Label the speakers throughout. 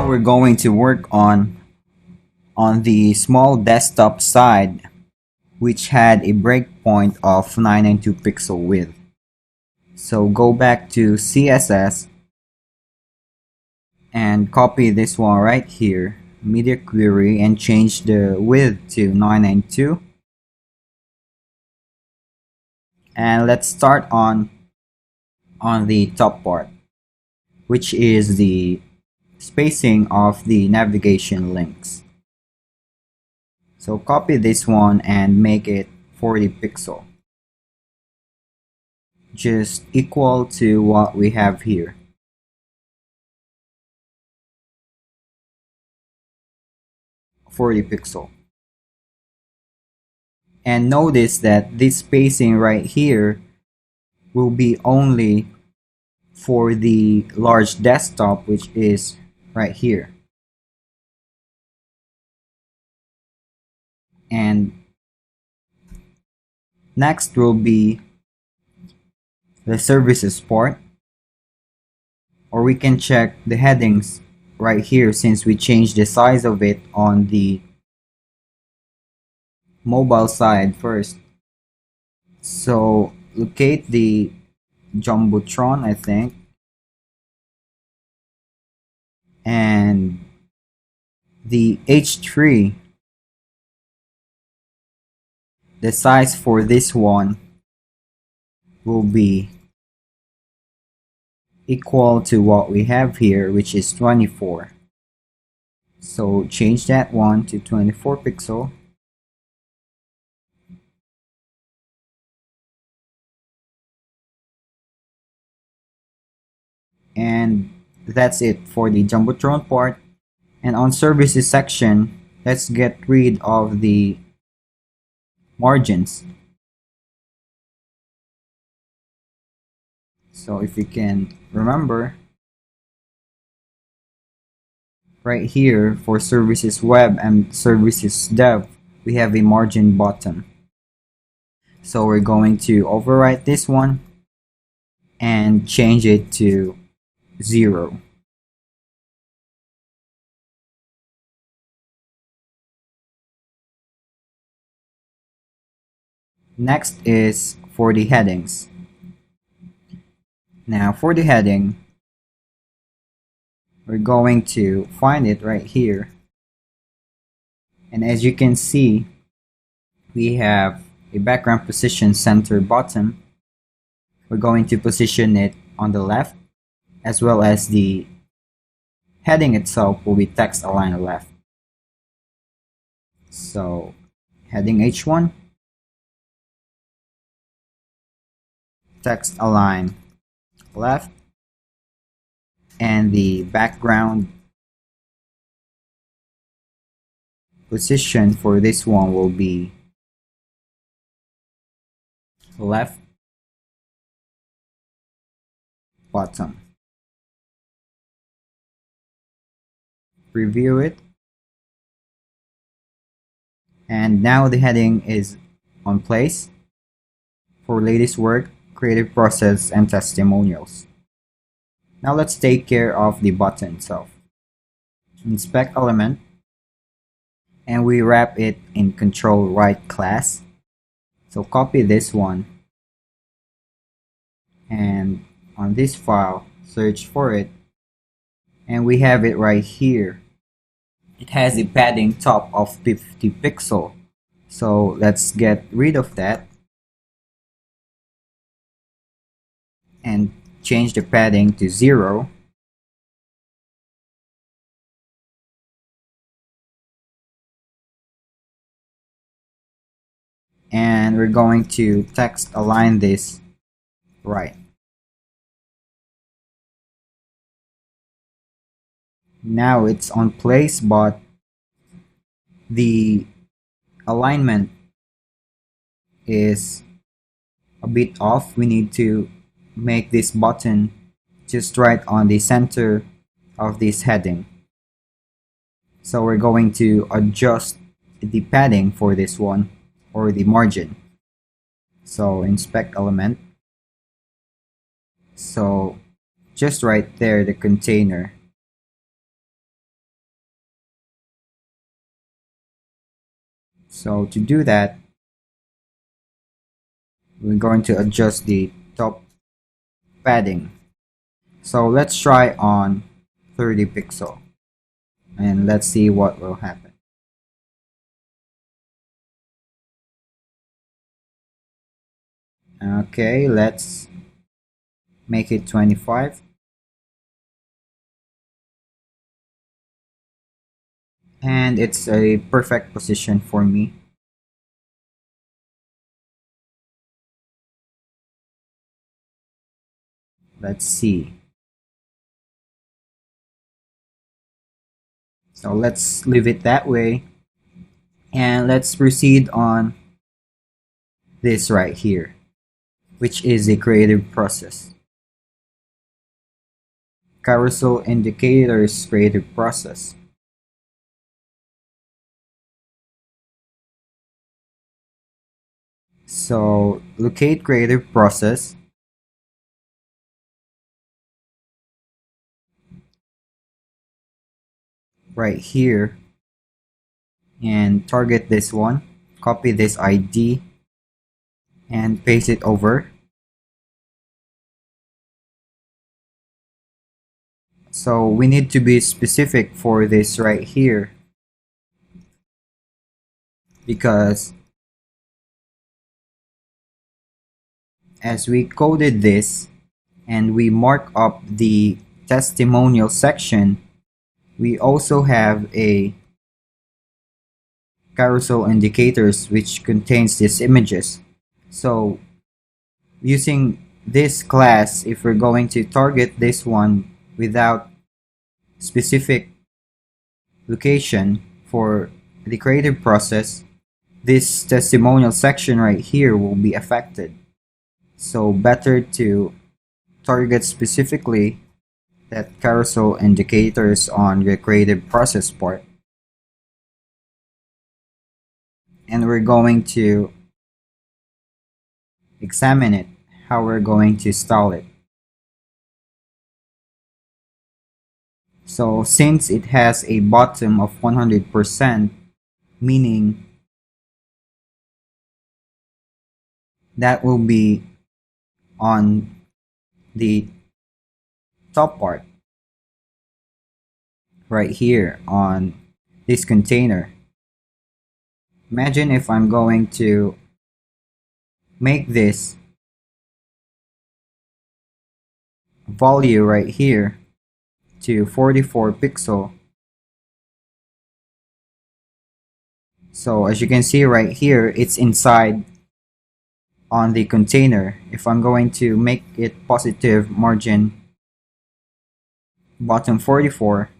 Speaker 1: Now we're going to work on the small desktop side, which had a breakpoint of 992 pixel width. So go back to CSS and copy this one right here, media query, and change the width to 992. And let's start on the top part, which is the spacing of the navigation links. So copy this one and make it 40 pixel, just equal to what we have here. .40 pixel. And notice that this spacing right here will be only for the large desktop, which is right here. And next will be the services part, or we can check the headings right here since we changed the size of it on the mobile side first. So locate the Jumbotron, I think, and the H3, the size for this one will be equal to what we have here, which is 24. So change that one to 24 pixel. And that's it for the Jumbotron part. And on services section, let's get rid of the margins. So if you can remember, right here for services web and services dev, we have a margin button. So we're going to overwrite this one and change it to 0. Next is for the headings. Now for the heading, we're going to find it right here. And as you can see, we have a background position center button. We're going to position it on the left, as well as the heading itself will be text align left. So heading H1, text align left, and the background position for this one will be left bottom. Preview it, and now the heading is on place for latest work, creative process, and testimonials. Now let's take care of the button itself. Inspect element, and we wrap it in control right class. So copy this one, and on this file, search for it, and we have it right here. It has a padding top of 50 pixel. So let's get rid of that and change the padding to 0. And we're going to text align this right. Now it's on place, but the alignment is a bit off. We need to make this button just right on the center of this heading. So we're going to adjust the padding for this one, or the margin. So inspect element. So just right there, the container, So to do that, we're going to adjust the top padding. So let's try on 30 pixel and let's see what will happen. Okay, let's make it 25. And it's a perfect position for me. Let's see. So let's leave it that way. And let's proceed on this right here, which is a creative process. Carousel indicators creative process. So locate creative process. Right here and target this one, copy this ID and paste it over. So we need to be specific for this right here because as we coded this and we mark up the testimonial section, we also have a carousel indicators which contains these images. So using this class, if we're going to target this one without specific location for the creative process, this testimonial section right here will be affected. So better to target specifically that carousel indicators on the creative process part. And we're going to examine it, how we're going to style it. So since it has a bottom of 100%, meaning that will be on the top part right here on this container. Imagine if I'm going to make this value right here to 44 pixel. So as you can see right here, it's inside on the container. If I'm going to make it positive margin bottom 44,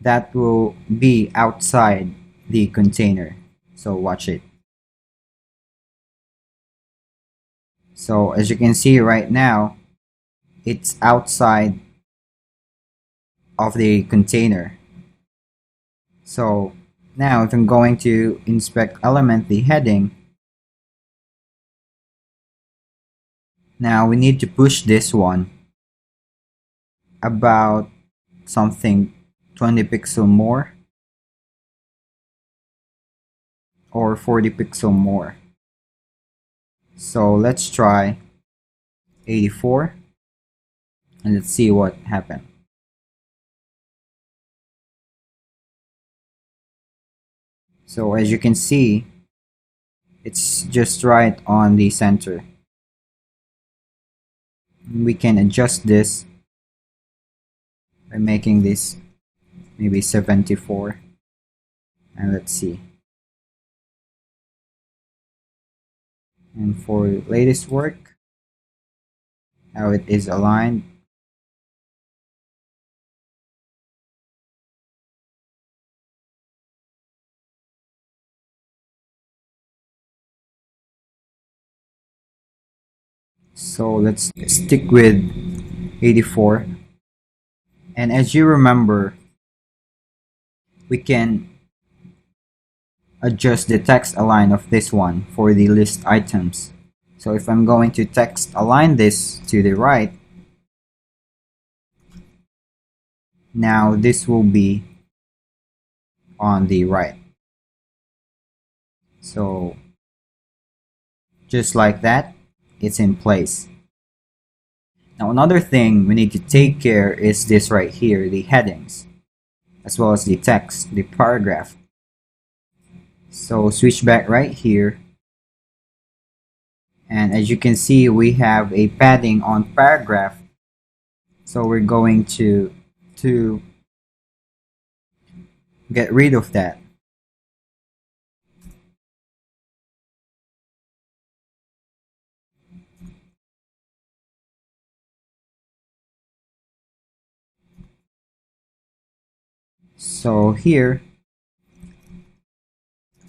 Speaker 1: that will be outside the container. So watch it. So as you can see right now, it's outside of the container. So now if I'm going to inspect element the heading, now we need to push this one about something 20 pixel more or 40 pixel more. So let's try 84 and let's see what happened. So as you can see, it's just right on the center. We can adjust this by making this maybe 74, and let's see. And for latest work, how it is aligned. So let's stick with 84. And as you remember, we can adjust the text align of this one for the list items. So if I'm going to text align this to the right, now this will be on the right. So just like that, it's in place. Now another thing we need to take care is this right here, the headings, as well as the text, the paragraph. So switch back right here, and as you can see, we have a padding on paragraph. So we're going to get rid of that. So here,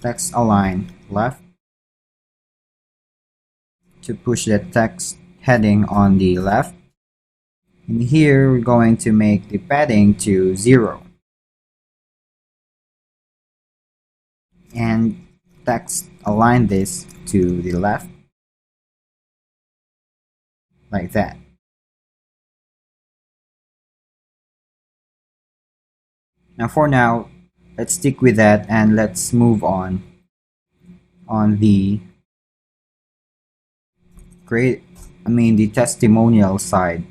Speaker 1: text align left to push the text heading on the left. And here we're going to make the padding to 0. And text align this to the left, like that. Now for now, let's stick with that and let's move on the the testimonial side.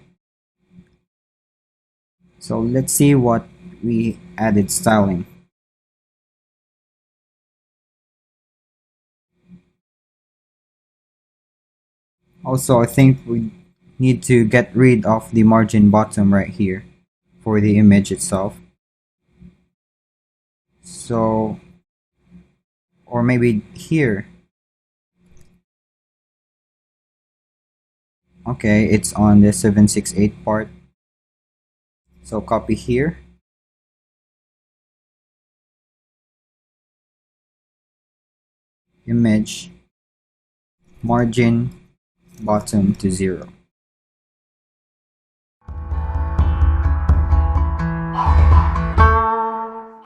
Speaker 1: So let's see what we added styling. Also, I think we need to get rid of the margin bottom right here for the image itself. So, or maybe here. Okay, it's on the 768 part. So copy here. Image, margin, bottom to 0.